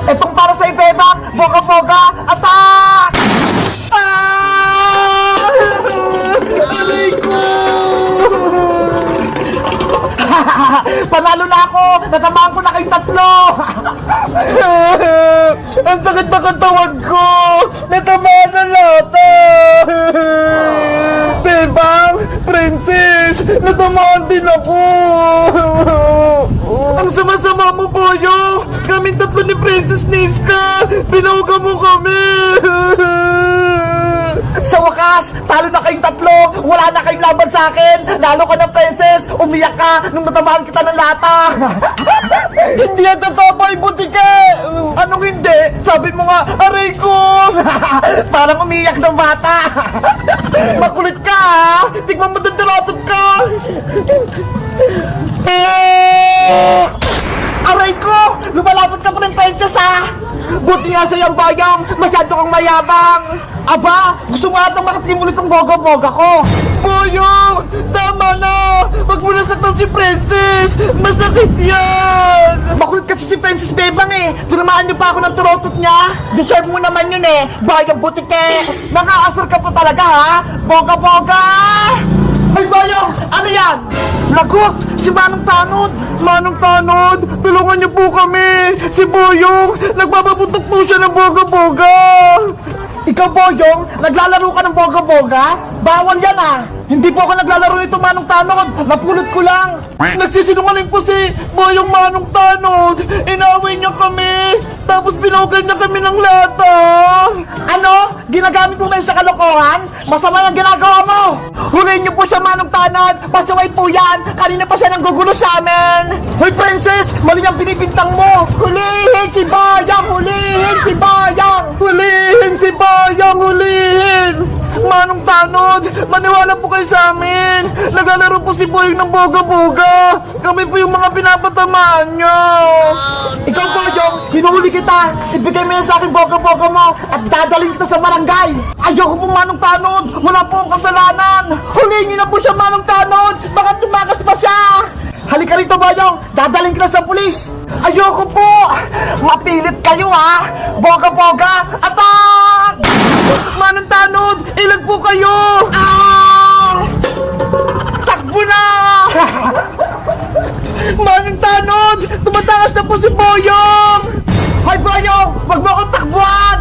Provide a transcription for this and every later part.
Etong para sa Bebang, boga-boga, attack! Ah! Aray ko! Panalo na ako! Natamaan ko na kayong tatlo! Ang sakit na katawan ko! Natamaan na lahat! Bebang! Princess! Natamaan din ako! Ang sama-sama mo, Boyong! Kaming tatlo ni Princess Niska! Pinauga mo kami! Sa wakas, talo na kayong tatlo! Wala na kayong laban sa akin! Lalo ka na, Princess! Umiyak ka nung natamaan kita ng lata! Hindi yan totoo, Boy Butike! Anong hindi? Sabi mo nga, aray ko! Parang umiyak ng bata! Makulit ka, ha? Tignan mo dantaratot ka! Aray ko! Lumalapot ka pa ng Princess, ha? Buti nga sa'yo ang bayang! Masyado kang mayabang! Aba! Gusto nga atang makatimulit ang boga-boga ko! Boyong! Tama na! Wag mo nasaktan si Princess! Masakit yan! Makulit kasi si Princess Bebang eh! Tinamaan niyo pa ako ng turotot niya! Deserve mo naman yun eh! Bayang butike! Nakaasar ka pa talaga, ha? Boga-boga! Ay, Boyong! Ano yan? Lagot! Si Manong Tanod! Manong Tanod! Tulungan niyo po kami! Si Boyong! Nagbababutok po siya ng boga-boga! Ikaw, Boyong, naglalaro ka ng boga-boga? Bawal yan, ah! Hindi po ako naglalaro nito, Manong Tanod! Napulot ko lang! Nagsisinungaling po si Boyong Manong Tanod! Inaway niya kami! Tapos binugan niya kami ng lata! Ano? Ginagamit mo kayo sa kalokohan? Masama yung ginagawa mo! Huliin niyo po siya, Manong Tanod! Pasaway po yan! Kanina pa siya nanggugulo sa amin! Hoy, Princess! Mali ang binibintang mo! Hulihin si Boyong! Hulihin si Boyong! Hulihin si Boyong! Hulihin! Manong Tanod! Maniwala po kayo sa amin! Naglalaro po si Boyong ng boga-boga! Kami po yung mga pinapatamaan niya! Ikaw, Boyong! Hinuhuli kita! Ibigay mo yan sa akin boga-boga mo! At dadalhin kita sa barangay! Ayoko po, Manong Tanod! Wala po akong kasalanan! Huliin niyo na po siya, Manong Tanod! Baka tumakas pa siya! Halika rito, Boyong! Dadalhin kita sa pulis! Ayoko po! Mapilit kayo, ha! Boga-boga! Attack! Manong Tanod! Ilag po kayo! Ah! Takbo na! Manong Tanod! Tumatakas na po si Boyong! Hoy, Boyong! Wag mo akong takbuhan!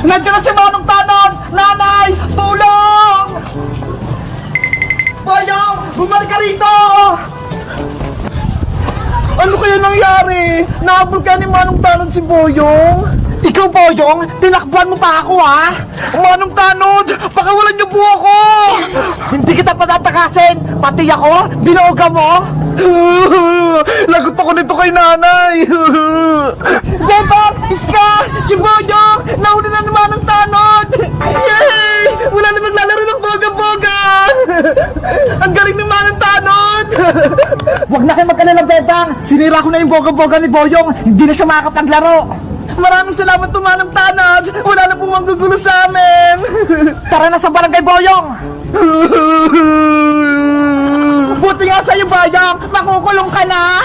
Nandiyan na si Manong Tanod! Nanay! Tulong! Boyong! Bumalik ka rito! Ano kaya nangyari? Nahabol ka ni Manong Tanod si Boyong? Ikaw, Boyong, tinakbuhan mo pa ako, ha? Manong Tanod, pakawalan niyo po ako! Hindi kita patatakasin, pati ako, binuoga mo? Lagot ako nito kay nanay! Bebang! Iska! Si Boyong! Nauna na ni Manong Tanod! Yay! Wala na maglalaro ng boga-boga! Ang galing ni Manong Tanod! Huwag na kayo mag-alala, Bebang! Sinira ko na yung boga-boga ni Boyong! Hindi na siya makakapaglaro! Maraming salamat po, Manong Tanod! Wala na pong manggugulo sa amin! Tara na sa barangay, Boyong! Buti nga sa'yo, Boyong! Makukulong ka na!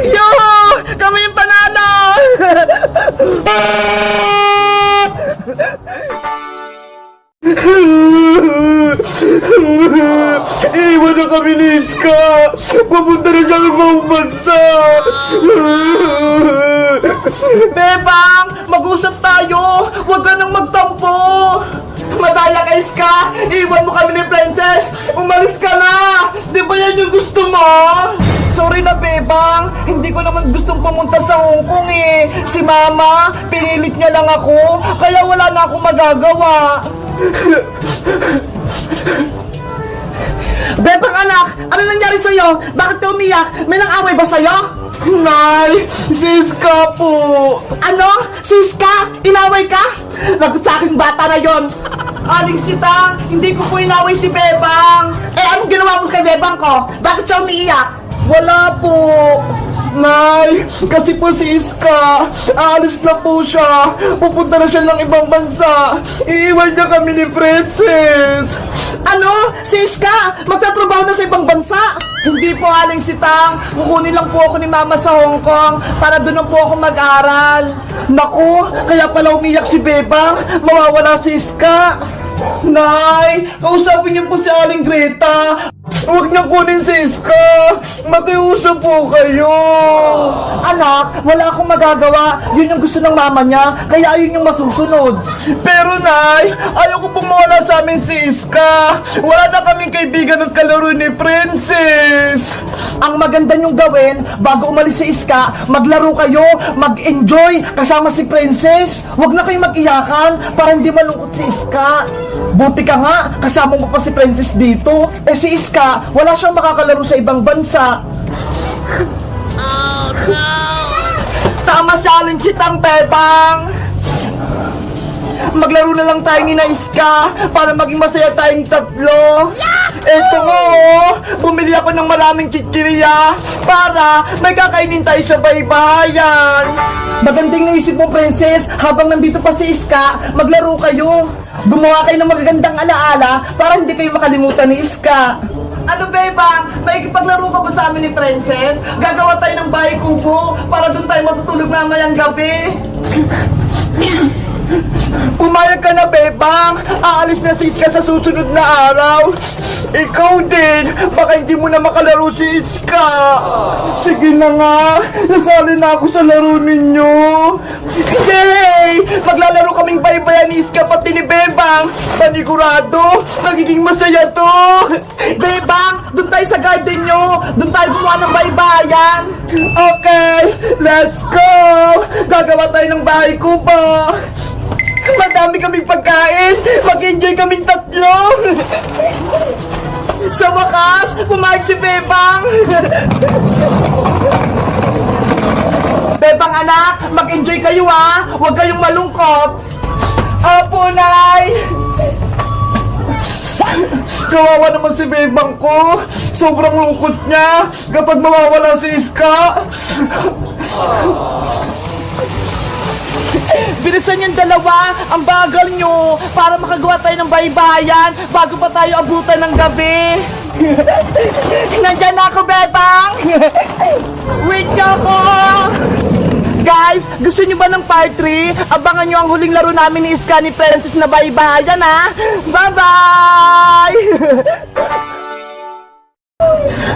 Yoo! Kami yung panalo! Iwan na kami ni Iska! Papunta na siya ng ibang bansa! Bebang! Mag-usap tayo! Huwag ka nang magtampo! Madaya ka, Iska! Iwan mo kami ni Princess! Umalis ka na! Di ba yan yung gusto mo? Sorry na, Bebang! Hindi ko naman gustong pumunta sa Hong Kong eh! Si Mama, pinilit niya lang ako, kaya wala na akong magagawa! Bebang anak, ano nangyari sa'yo? Bakit ka umiyak? May nang-away ba sa'yo? Nay, Siska po. Ano? Siska? Inaway ka? Lagot sa aking bata na yon. Aling Sita, hindi ko po inaway si Bebang. Eh, anong ginawa mo kay Bebang ko? Bakit siya umiiyak? Wala po. Nay, kasi po si Iska, aalis na po siya. Pupunta na siya ng ibang bansa. Iiwan niya kami ni Princess. Ano? Si Iska, magtatrabaho na sa ibang bansa? Hindi po, Aling Sitang. Kukunin lang po ako ni Mama sa Hong Kong para doon na po ako mag-aral. Naku, kaya pala umiyak si Bebang. Mawawala si Iska. Nay, kausapin niyo po si Aling Greta. Huwag niyo kunin si Iska. Makiusap po kayo. Anak, wala akong magagawa. Yun yung gusto ng mama niya, kaya ayun yung masusunod. Pero Nay, ayaw ko pong mawala sa amin si Iska. Wala na kaming kaibigan at kalaro ni Princess. Ang maganda niyong gawin, bago umalis si Iska, maglaro kayo, mag-enjoy kasama si Princess. Huwag na kayong mag-iyakan para hindi malungkot si Iska. Buti ka nga, kasama mo pa si Princess dito. Eh si Iska, wala siyang makakalaro sa ibang bansa. Oh no! Tama challenge Sitang Bebang! Maglaro na lang tayo ni na Iska para maging masaya tayong tatlo. Eto nga oh, bumili ako ng maraming chichirya para may kakainin tayo sa baybayan. Magandang naisip mo, Princess, habang nandito pa si Iska, maglaro kayo. Gumawa kayo ng magagandang alaala para hindi kayo makalimutan ni Iska. Ano, Bebang? May ikipaglaro ka ba sa amin ni Princess? Gagawa tayo ng bahay kubo para doon tayo matutulog mamayang gabi. Pumayag ka na, Bebang. Aalis na si Iska sa susunod na araw. Ikaw din, baka hindi mo na makalaro si Iska. Sige na nga, nasali na ako sa laro ninyo. Yay! Maglalaro kaming baybayan ni Iska pati ni Bebang. Panigurado, magiging masaya to. Bebang, doon tayo sa garden nyo. Doon tayo gumawa ng baybayan. Okay, let's go. Gagawa tayo ng bahay kubo. Madami kaming pagkain. Mag-enjoy kaming tatlo. Sa wakas, pumayag si Bebang. Bebang anak, mag-enjoy kayo ha. Huwag kayong malungkot. Apo, Nay. Kawawa naman si Bebang ko. Sobrang lungkot niya kapag mawawala si Iska. Bilisan yung dalawa, ang bagal nyo, para makagawa tayo ng baybayan bago pa tayo abutan ng gabi. Nandyan na ako, Bebang! Wait nyo ako! Guys, gusto nyo ba ng part 3? Abangan nyo ang huling laro namin ni Iska ni Princess na baybayan, ha? Bye-bye!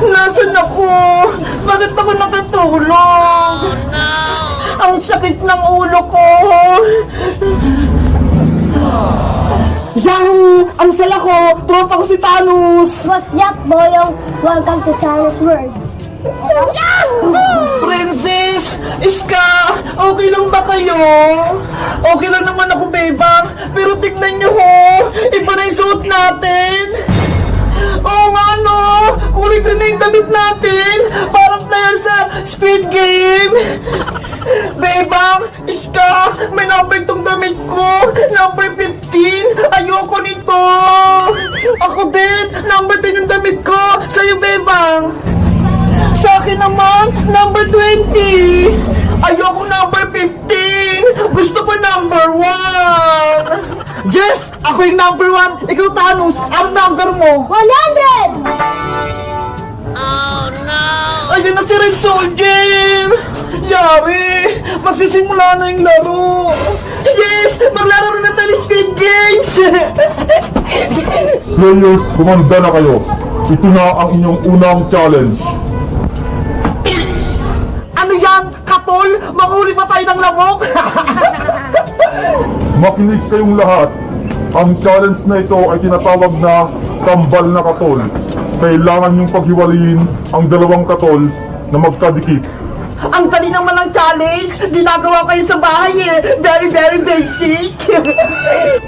Nasaan ako? Bakit ako nakatulog? Oh, no! Ang sakit ng ulo ko! Yahoo! Ang saya ko! Tropa ko si Thanos! What's up, boyo? Welcome to Thanos World. Princess! Iska! Okay lang ba kayo? Okay lang naman ako, Bebang. Pero tignan nyo ho! Iba na yung suot natin! Oo nga no! Kulay green na yung damit natin! Parang player sa Squid Game! Bebang! Iska! May number tong damit ko! Number 15! Ayoko nito! Ako din! Number 10 yung damit ko! Sa'yo, Bebang! Sa akin naman, number 20! Ayoko number 15! Gusto ko number 1! Yes! Ako yung number 1! Ikaw, Thanos! Ang number mo? 100! Ayun na si Red Soldier! Yari! Magsisimula na yung laro! Yes! Maglaro na tayo ng Squid Games! Players, kumanda na kayo. Ito na ang inyong unang challenge. Ano yan? Katol? Manghuli pa tayo ng lamok? Makinig kayong lahat. Ang challenge na ito ay tinatawag na tambal na katol. Kailangan niyong paghiwalayin ang dalawang katol na magkadikit. Ang dali naman ng challenge! Ginagawa kayo sa bahay eh! Very, very basic!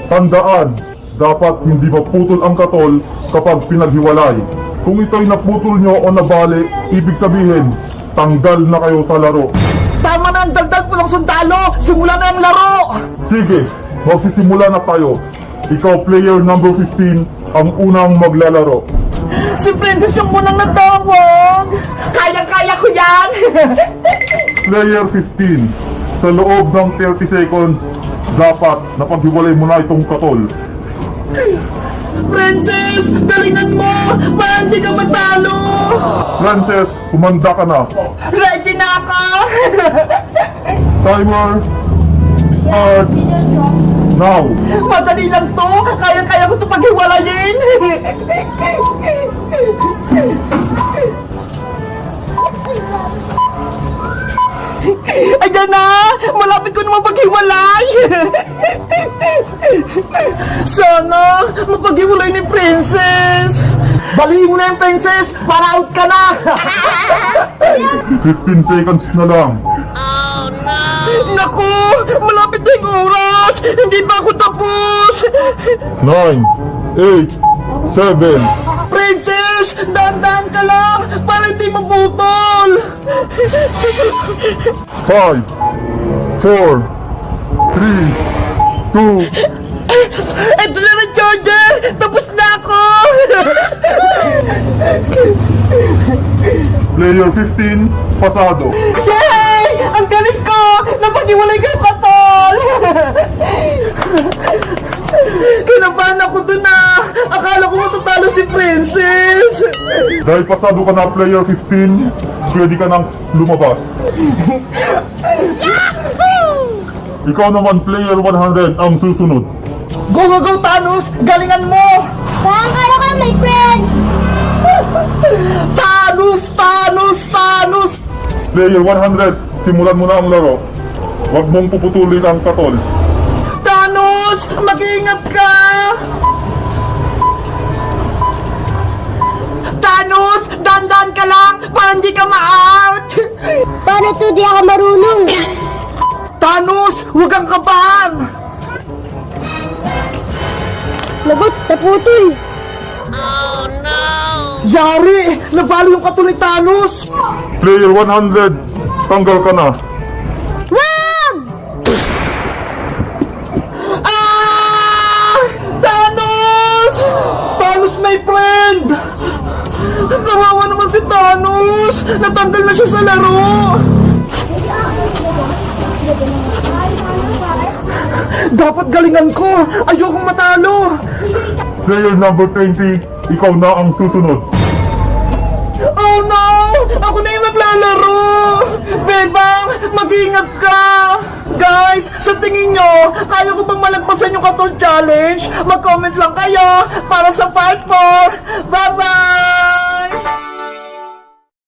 Tandaan, dapat hindi maputol ang katol kapag pinaghiwalay. Kung ito'y naputol nyo o nabali, ibig sabihin, tanggal na kayo sa laro. Tama na ang dagdag pulang sundalo! Simula na ang laro! Sige, magsisimula na tayo. Ikaw, player number 15, ang unang maglalaro. Si Princess yung munang natawag! Kayang-kaya ko yan! Player 15, sa loob ng 30 seconds, dapat napaghiwalay mo na itong katol. Princess! Galingan mo! Para hindi ka matalo! Frances, humanda ka na. Ready na ako! Timer starts now. Madali lang to! Kayang-kaya ko ito paghiwalayin! Ayan na! Malapit ko naman paghiwalay! Sana mapaghiwalay ni Princess! Balihin mo na yung Princess para out ka na! 15 seconds na lang. Naku! Malapit na yung oras! Hindi pa ako tapos! 9, 8, 7, Princess! Dahan-dahan ka lang para hindi maputol! 5, 4, 3, 2, Ito na rin, Charger! Tapos na ako! player 15, pasado. Yay! Ang galing ko! Napag-iwalay ko yung katol! Kinabahan ako dun na! Akala ko matatalo si Princess! Dahil pasado ka na player 15, pwede ka nang lumabas. Ikaw naman player 100 ang susunod. Go, go, go, Thanos! Galingan mo! Kayang-kaya ko, my friends! Thanos! Thanos! Thanos! Player 100, simulan mo na ang laro. Huwag mong puputulin ang katol. Thanos! Mag-iingat ka! Thanos! Dandan ka lang para hindi ka ma-out! Paano to di ako marunong? Thanos! Huwag kang kabahan! Lagot, naputol. Yari! Nabalo yung katol ni Thanos! Player 100, tanggal ka na. Wag! Ah! Thanos! Thanos, my friend! Kawawa naman si Thanos! Natanggal na siya sa laro! Dapat galingan ko! Ayokong matalo! Player number 20, ikaw na ang susunod. Oh no! Ako na yung maglalaro! Bebang, mag-ingat ka! Guys, sa tingin nyo, kaya ko bang malagpasan yung katol challenge? Mag-comment lang kayo para sa part 4! Bye-bye!